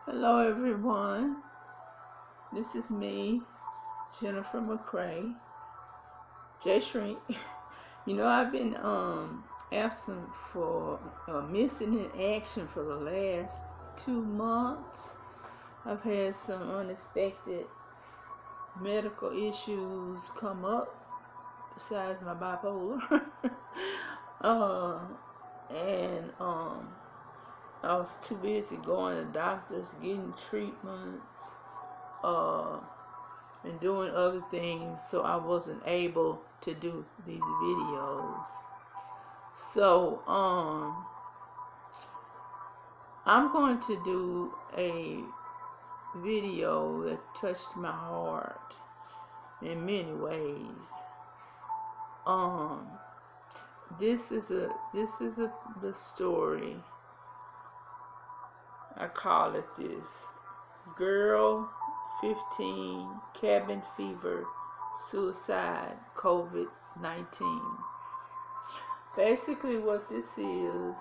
Hello everyone, this is me, Jennifer McCray, J Shrink. I've been absent for missing in action for the last 2 months. I've had some unexpected medical issues come up besides my bipolar. uh, and I was too busy going to doctors, getting treatments, and doing other things, so I wasn't able to do these videos. So I'm going to do a video that touched my heart in many ways. This is the story. I call it this: Girl 15, cabin fever, suicide, COVID-19. Basically what this is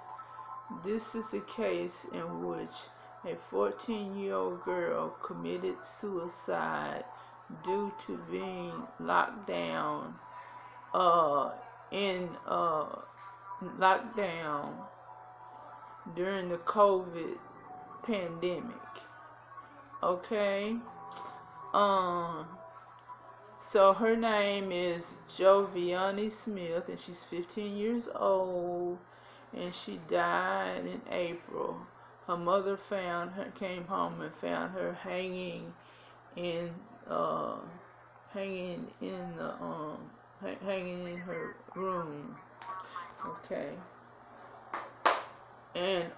a case in which a 14-year-old girl committed suicide due to being locked down during the COVID pandemic. Okay? So her name is Joviani Smith, and she's 15 years old, and she died in April. Her mother came home and found her hanging in her room. Okay. And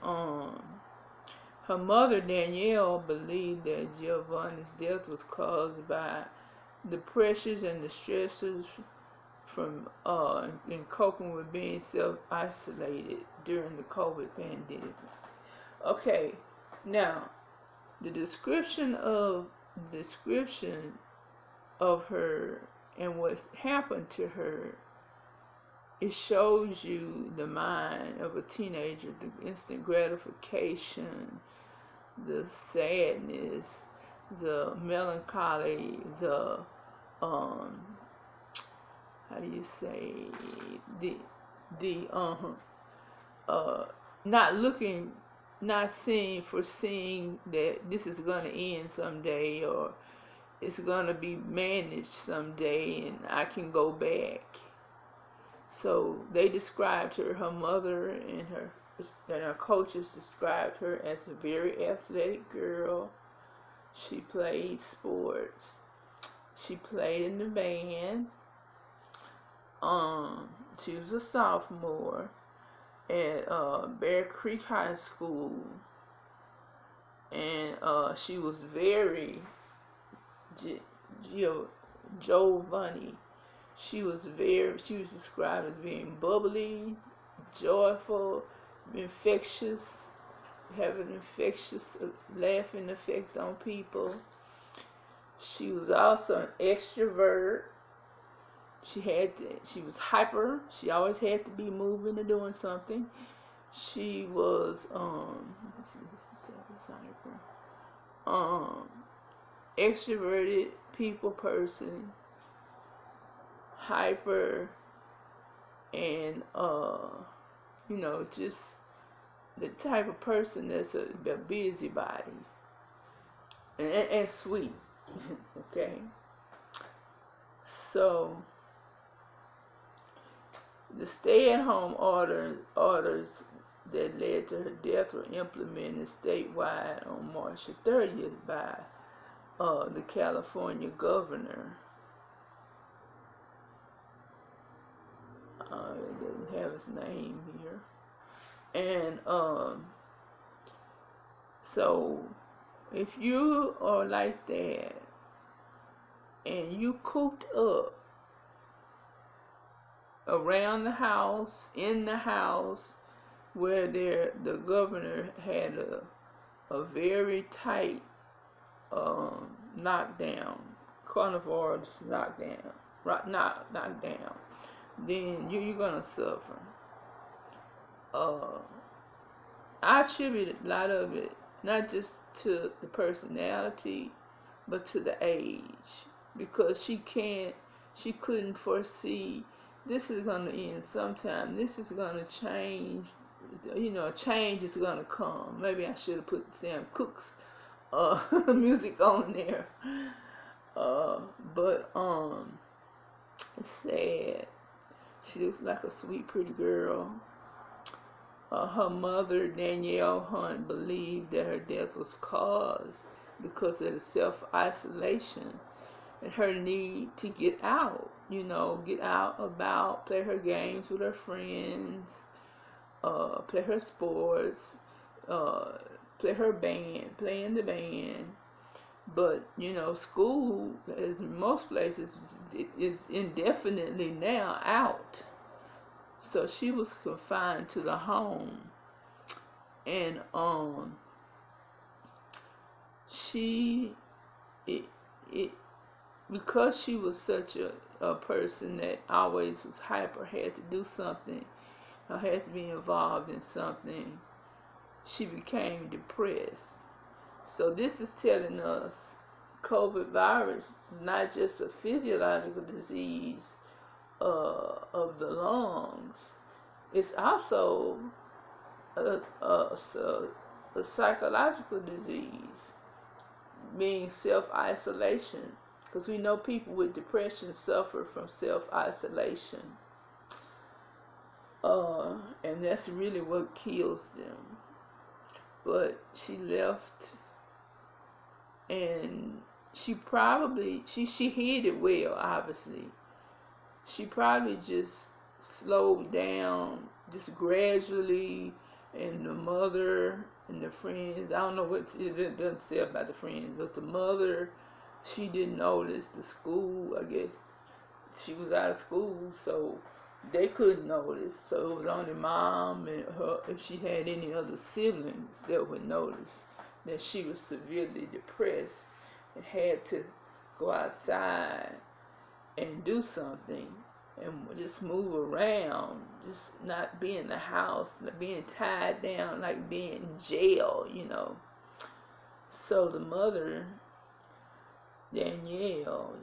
her mother, Danielle, believed that Giovanni's death was caused by the pressures and the stressors from in coping with being self-isolated during the COVID pandemic. Okay, now the description of her and what happened to her, it shows you the mind of a teenager, the instant gratification, the sadness, the melancholy, the how do you say, not foreseeing that this is going to end someday, or it's going to be managed someday and I can go back. So they described her mother and her coaches described her as a very athletic girl. She played sports. She played in the band. She was a sophomore at Bear Creek High School, and she was very Giovanni. She was described as being bubbly, joyful, infectious, having an infectious laughing effect on people. She was also an extrovert. She was hyper. She always had to be moving or doing something. She was extroverted people person, hyper, and just the type of person that's a busybody and sweet. Okay, so the stay-at-home orders that led to her death were implemented statewide on March 30th by the California governor. It doesn't have his name here. And so if you are like that and you cooped up around the house, in the house, where the governor had a very tight knockdown, carnivorous knockdown, then you're gonna suffer. I attribute a lot of it not just to the personality, but to the age, because she couldn't foresee this is going to end sometime. This is going to change. Change is going to come. Maybe I should have put Sam Cooke's music on there. But it's sad. She looks like a sweet, pretty girl. Her mother, Danielle Hunt, believed that her death was caused because of the self-isolation and her need to get out, get out about, play her games with her friends, play her sports, play her band, play in the band. But, school, as in most places, is indefinitely now out. So she was confined to the home. And because she was such a person that always was hyper, had to do something, or had to be involved in something, she became depressed. So this is telling us COVID virus is not just a physiological disease of the lungs. It's also a psychological disease, meaning self-isolation. Because we know people with depression suffer from self-isolation. And that's really what kills them. But she left, and she hid it well, obviously. She probably just slowed down, just gradually, and the mother and the friends, I don't know what it doesn't say about the friends, but the mother, she didn't notice. The school, I guess, she was out of school, so they couldn't notice. So it was only mom and her, if she had any other siblings, that would notice that she was severely depressed and had to go outside and do something and just move around, just not be in the house, being tied down, like being in jail, So the mother, Danielle,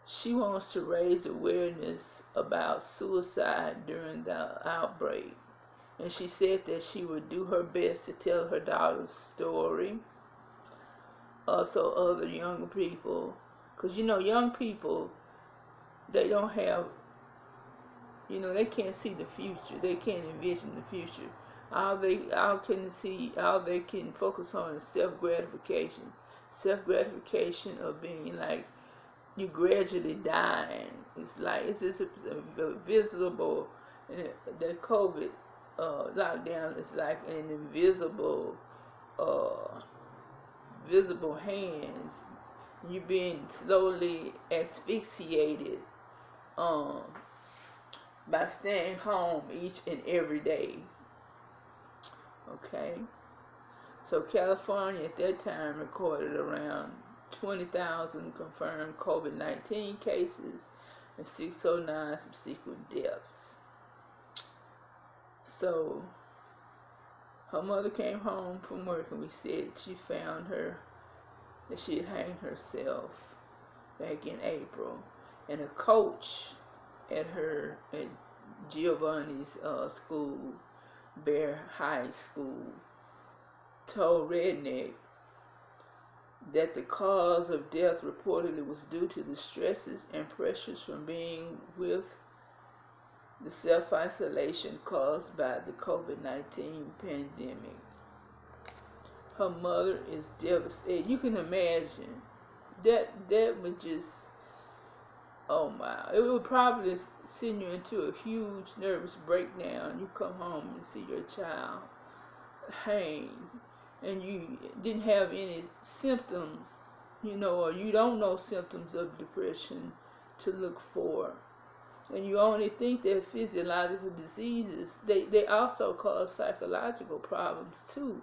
she wants to raise awareness about suicide during the outbreak. And she said that she would do her best to tell her daughter's story. Also other younger people. Because, young people, they don't have, they can't see the future. They can't envision the future. All they can focus on is self-gratification. Self-gratification of being like, you gradually dying. It's like, it's just visible. The COVID lockdown is like an invisible, visible hands. You being slowly asphyxiated by staying home each and every day. Okay? So California at that time recorded around 20,000 confirmed COVID-19 cases and 609 subsequent deaths. So her mother came home from work, and we said she found her, that she had hanged herself back in April. And a coach at Giovanni's school, Bear High School, told Redneck that the cause of death reportedly was due to the stresses and pressures from being with the self-isolation caused by the COVID-19 pandemic. Her mother is devastated. You can imagine that would just, oh my, it would probably send you into a huge nervous breakdown. You come home and see your child hang, and you didn't have any symptoms, or you don't know symptoms of depression to look for. And you only think that physiological diseases, they also cause psychological problems too.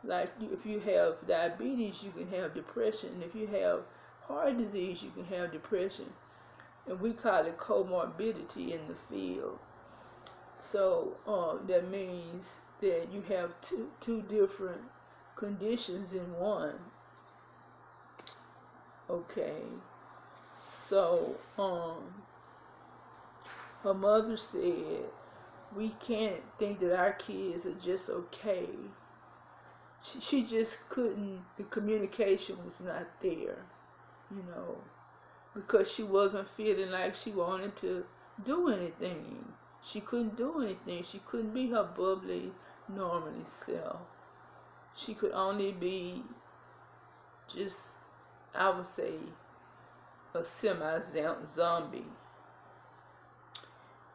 Like if you have diabetes, you can have depression. If you have heart disease, you can have depression. And we call it comorbidity in the field. So that means that you have two different conditions in one. Okay, so her mother said, we can't think that our kids are just okay. She just couldn't, the communication was not there, because she wasn't feeling like she wanted to do anything. She couldn't do anything. She couldn't be her bubbly, normally self. She could only be just, I would say, a semi-zombie.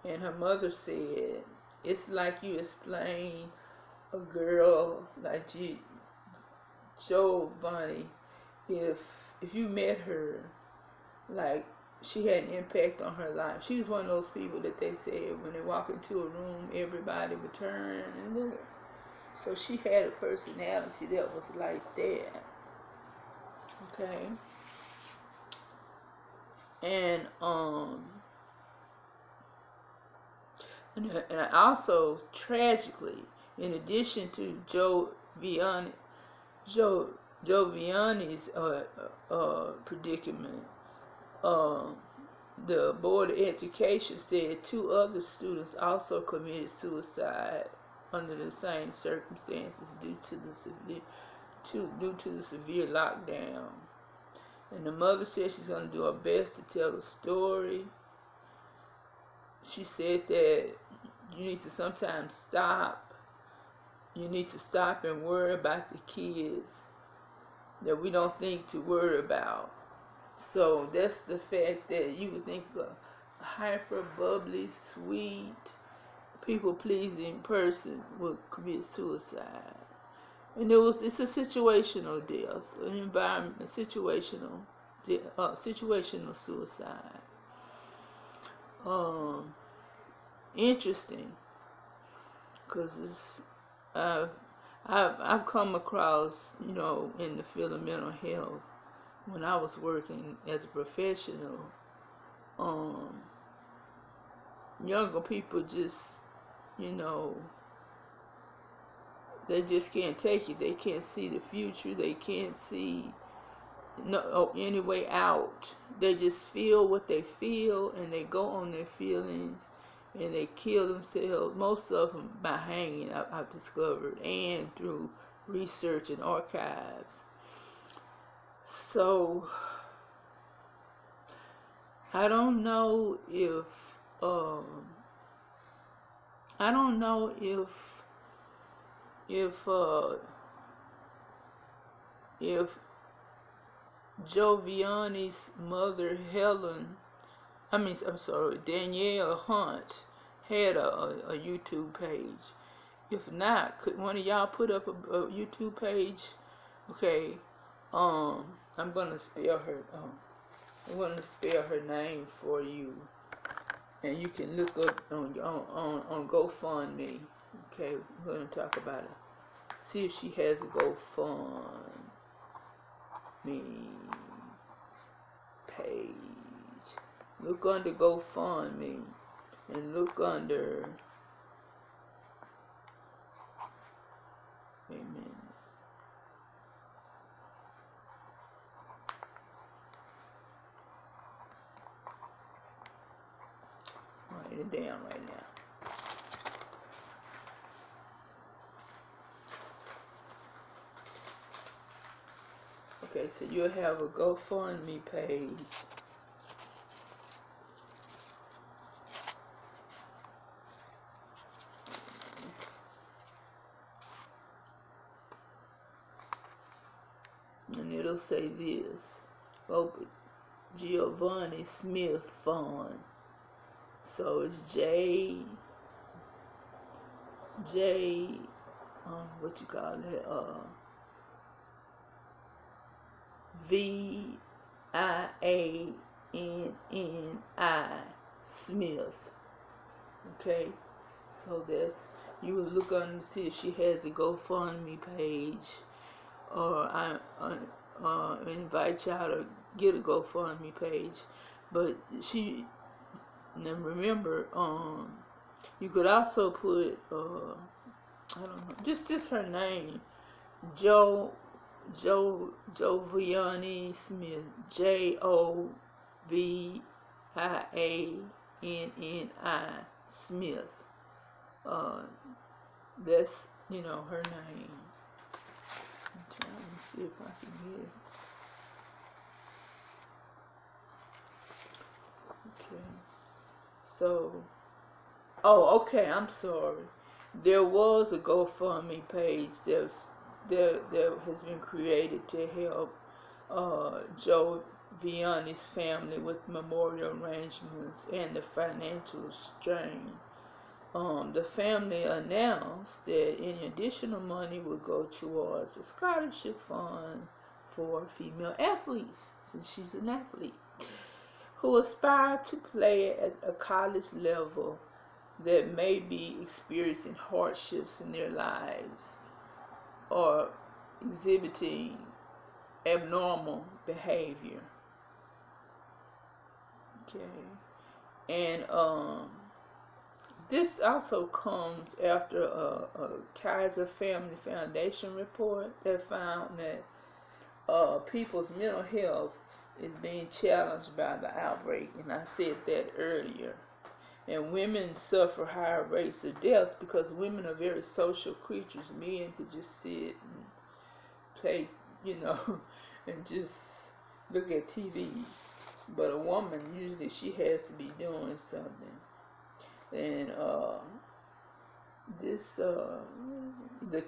And her mother said, it's like you explain a girl like Giovanni, if you met her, like, she had an impact on her life. She was one of those people that they said when they walk into a room, everybody would turn and look. So she had a personality that was like that. Okay. And also, tragically, in addition to Giovanni's predicament, the Board of Education said 2 other students also committed suicide under the same circumstances due to the severe lockdown. And the mother said she's going to do her best to tell the story. She said that you need to sometimes stop. You need to stop and worry about the kids that we don't think to worry about. So that's the fact that you would think a hyper, bubbly, sweet, people-pleasing person would commit suicide. And it's a situational death, an environment, situational suicide. Interesting, because I've come across, in the field of mental health, when I was working as a professional, younger people just, they just can't take it. They can't see the future. They can't see any way out. They just feel what they feel, and they go on their feelings, and they kill themselves, most of them by hanging, I've discovered, and through research and archives. So I don't know if Giovanni's mother, Danielle Hunt, had a YouTube page. If not, could one of y'all put up a YouTube page? Okay, I'm gonna spell her. I'm gonna spell her name for you, and you can look up on GoFundMe. Okay, we're gonna talk about it. See if she has a GoFundMe page. Look under GoFundMe and look under. Wait a minute. Write it down right now. Okay, so you'll have a GoFundMe page. And it'll say this: Giovanni Smith Fund. So it's what you call it? VIANNI Smith. Okay, so you will look on to see if she has a GoFundMe page, or I invite y'all to get a GoFundMe page. But now remember, you could also put I don't know, just her name, Jo Joviani Smith, Jovianni Smith. Uh, that's her name. I'm trying to see if I can get it. Okay. So, oh, okay. I'm sorry. There was a GoFundMe page that has been created to help Joe Vianney's family with memorial arrangements and the financial strain. The family announced that any additional money would go towards a scholarship fund for female athletes, since she's an athlete, who aspire to play at a college level that may be experiencing hardships in their lives or exhibiting abnormal behavior. Okay. And this also comes after a Kaiser Family Foundation report that found that people's mental health is being challenged by the outbreak, and I said that earlier. And women suffer higher rates of death because women are very social creatures. Men could just sit and play, and just look at TV. But a woman, usually she has to be doing something. And the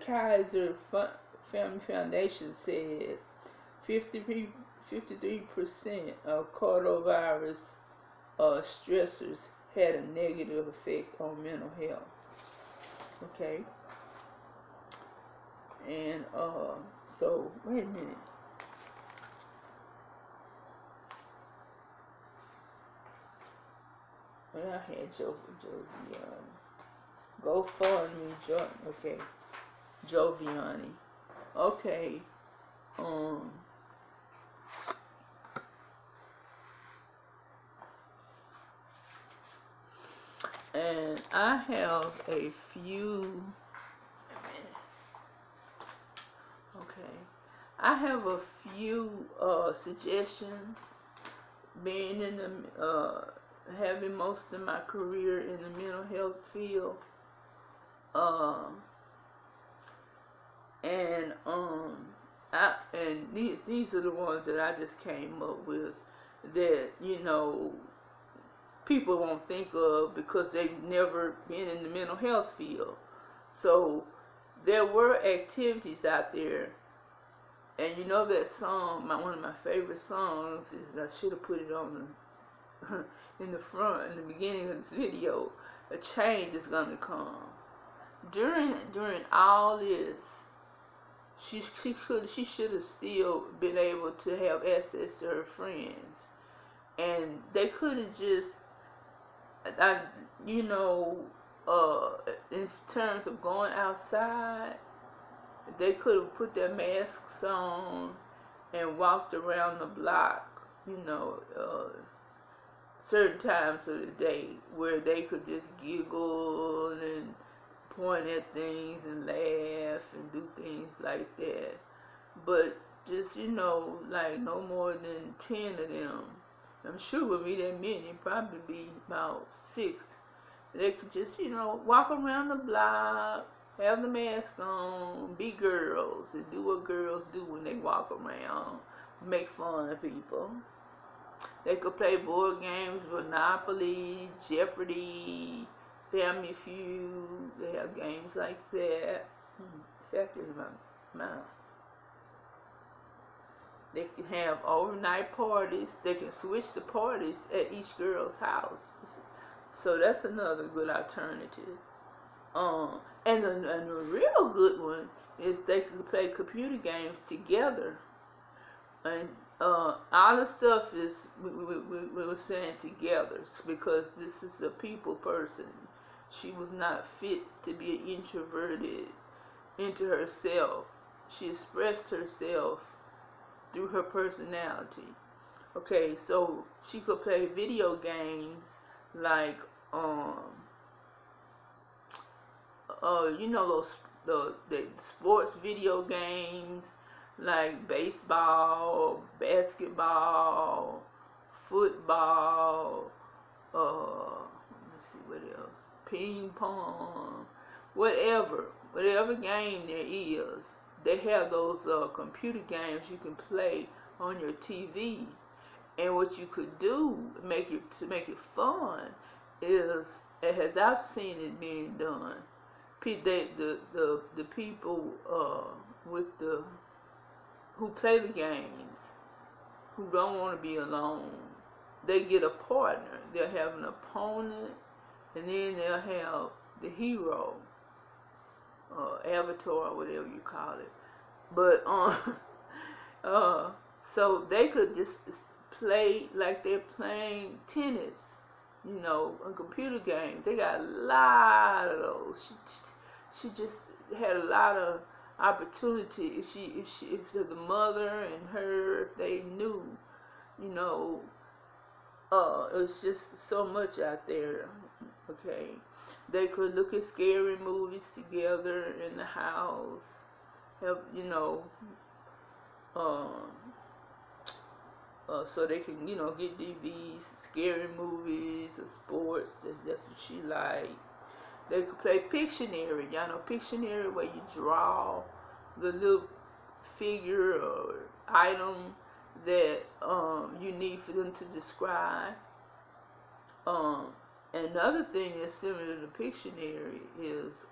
Kaiser Family Foundation said 53% of coronavirus stressors had a negative effect on mental health. Okay. And so wait a minute. Well, I had Joe GoFundMe, okay, Joviani. Okay. And I have a few. Okay, I have a few suggestions. Being in the having most of my career in the mental health field, and these are the ones that I just came up with that people won't think of because they've never been in the mental health field. So there were activities out there, and that song, one of my favorite songs is, I should have put it on in the front, in the beginning of this video, a change is gonna come. During all this, she should have still been able to have access to her friends, and they could have just, in terms of going outside, they could have put their masks on and walked around the block, certain times of the day where they could just giggle and point at things and laugh and do things like that. But just, like no more than 10 of them. I'm sure it would be that many, probably be about 6. They could just, walk around the block, have the mask on, be girls, and do what girls do when they walk around, make fun of people. They could play board games, Monopoly, Jeopardy, Family Feud. They have games like that. Factory in my mouth. They can have overnight parties. They can switch the parties at each girl's house. So that's another good alternative. And a real good one is they could play computer games together. And all the stuff is we were saying together because this is a people person. She was not fit to be introverted into herself. She expressed herself through her personality. Okay, so she could play video games like those the sports video games like baseball, basketball, football, let me see what else, ping pong, whatever game there is. They have those computer games you can play on your TV. And what you could do to make it fun is, as I've seen it being done, the people with the who play the games, who don't want to be alone, they get a partner. They'll have an opponent, and then they'll have the hero, avatar, whatever you call it. But so they could just play like they're playing tennis, a computer game. They got a lot of those. She just had a lot of opportunity. If the mother and her, if they knew, it's just so much out there. Okay, they could look at scary movies together in the house. Have so they can, get DVDs, scary movies, or sports. That's what she like. They could play Pictionary. Y'all know Pictionary, where you draw the little figure or item that you need for them to describe. Another thing that's similar to Pictionary is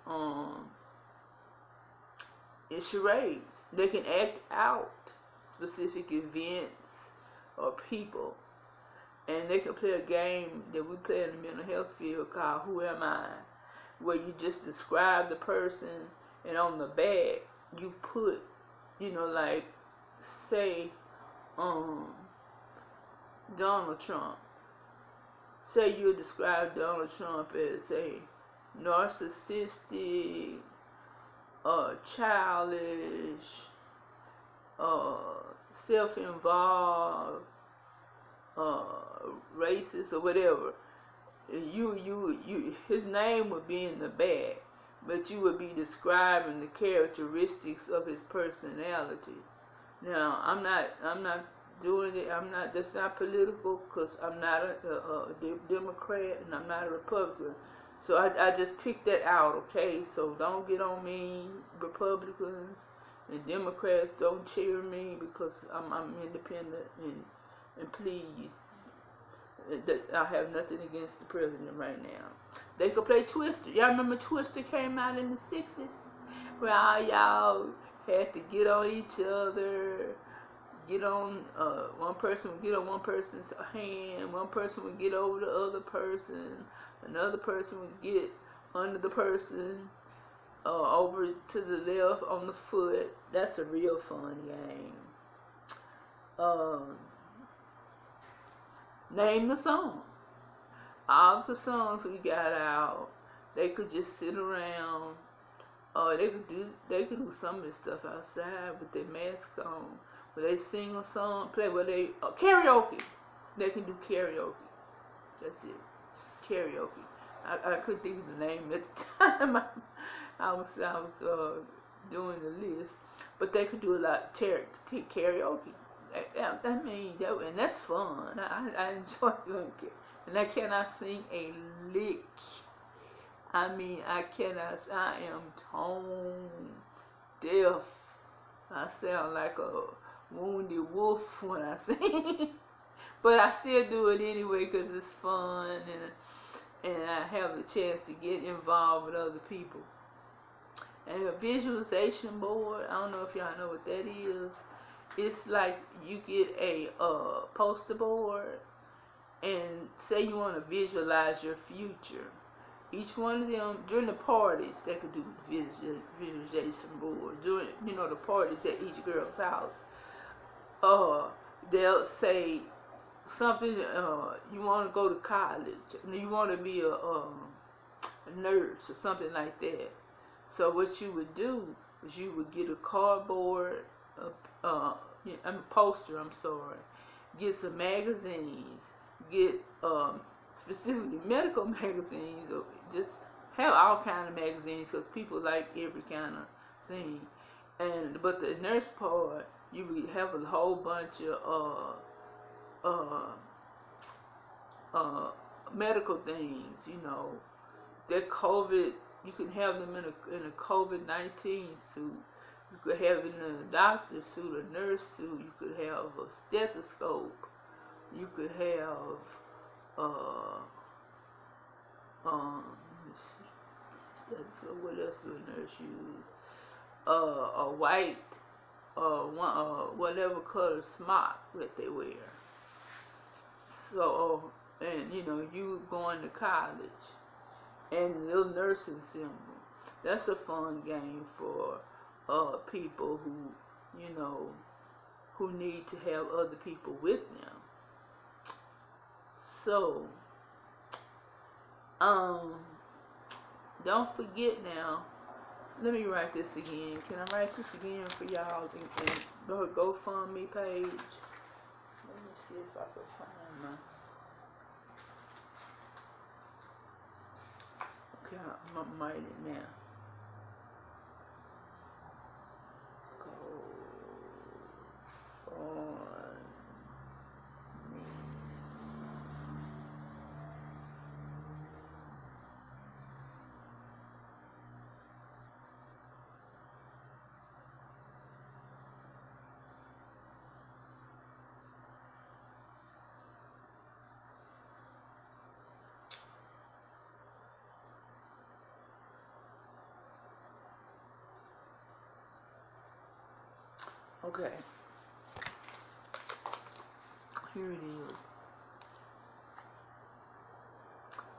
charades. They can act out specific events or people, and they can play a game that we play in the mental health field called Who Am I, where you just describe the person, and on the back you put, like, say, Donald Trump. Say you describe Donald Trump as a narcissistic, childish, self-involved, racist, or whatever. His name would be in the back, but you would be describing the characteristics of his personality. Now, I'm not doing it. That's not political, because I'm not a Democrat and I'm not a Republican. So I just picked that out, okay? So don't get on me, Republicans and Democrats. Don't cheer me, because I'm independent, and please, I have nothing against the president right now. They could play Twister. Y'all remember Twister came out in the 60s? Where all y'all had to get on each other. Get on, one person would get on one person's hand, one person would get over the other person, another person would get under the person, over to the left on the foot. That's a real fun game. Name the song. All the songs we got out, they could just sit around. They could do some of this stuff outside with their mask on. Where they sing a song, play where they karaoke. They can do karaoke. That's it. Karaoke. I couldn't think of the name at the time. I was doing the list, but they could do a lot karaoke. I mean, and that's fun. I enjoy doing it. And I cannot sing a lick. I mean, I am tone deaf. I sound like a wounded wolf when I sing. But I still do it anyway, because it's fun, and I have the chance to get involved with other people. And a visualization board, I don't know if y'all know what that is. It's like you get a poster board, and say you want to visualize your future. Each one of them, during the parties, they could do visualization board. During, the parties at each girl's house, they'll say something, you want to go to college, you want to be a nurse or something like that. So what you would do is you would get a cardboard, a poster, get some magazines, get specifically medical magazines, or just have all kind of magazines because people like every kind of thing. But the nurse part, you would have a whole bunch of medical things. That COVID, you can have them in a COVID-19 suit. You could have it in a doctor suit, a nurse suit. You could have a stethoscope. You could have stethoscope. What else do a nurse use? A white, whatever color smock that they wear. So, and you going to college, and the little nursing symbol. That's a fun game for people who need to have other people with them. So, don't forget now. Let me write this again. Can I write this again for y'all? And go GoFundMe page. Let me see if I can find my. Okay, I'm writing it now. Okay, here it is.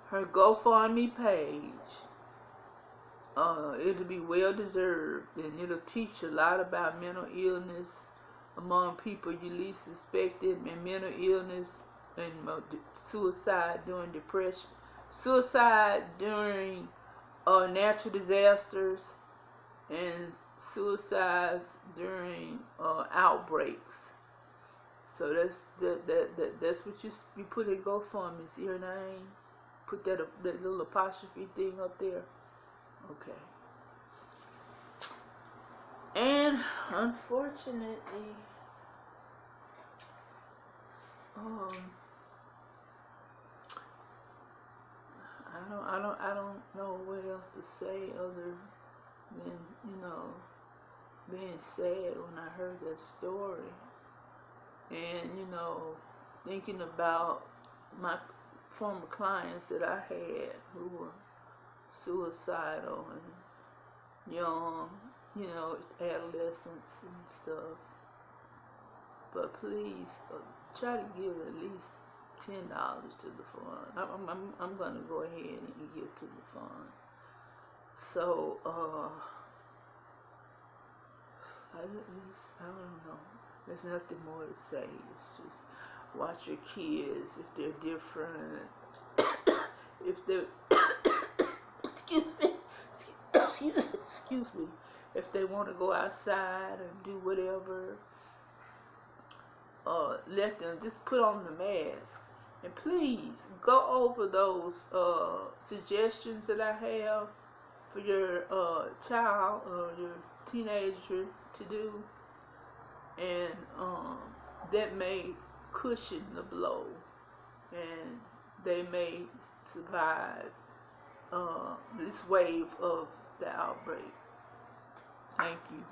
Her GoFundMe page. It'll be well deserved, and it'll teach a lot about mental illness among people you least suspected, and mental illness and suicide during depression, suicide during natural disasters, and suicides during outbreaks. So that's what you put in GoFundMe. See her name? Put that little apostrophe thing up there. Okay. And unfortunately, I don't know what else to say other than being sad when I heard that story, and thinking about my former clients that I had who were suicidal and young, adolescents and stuff. But please try to give at least $10 to the fund. I'm gonna go ahead and give to the fund. So I don't know. There's nothing more to say. It's just watch your kids if they're different. If they're excuse me. If they want to go outside and do whatever, let them just put on the masks. And please go over those suggestions that I have for your child or your teenager to do, and that may cushion the blow, and they may survive this wave of the outbreak. Thank you.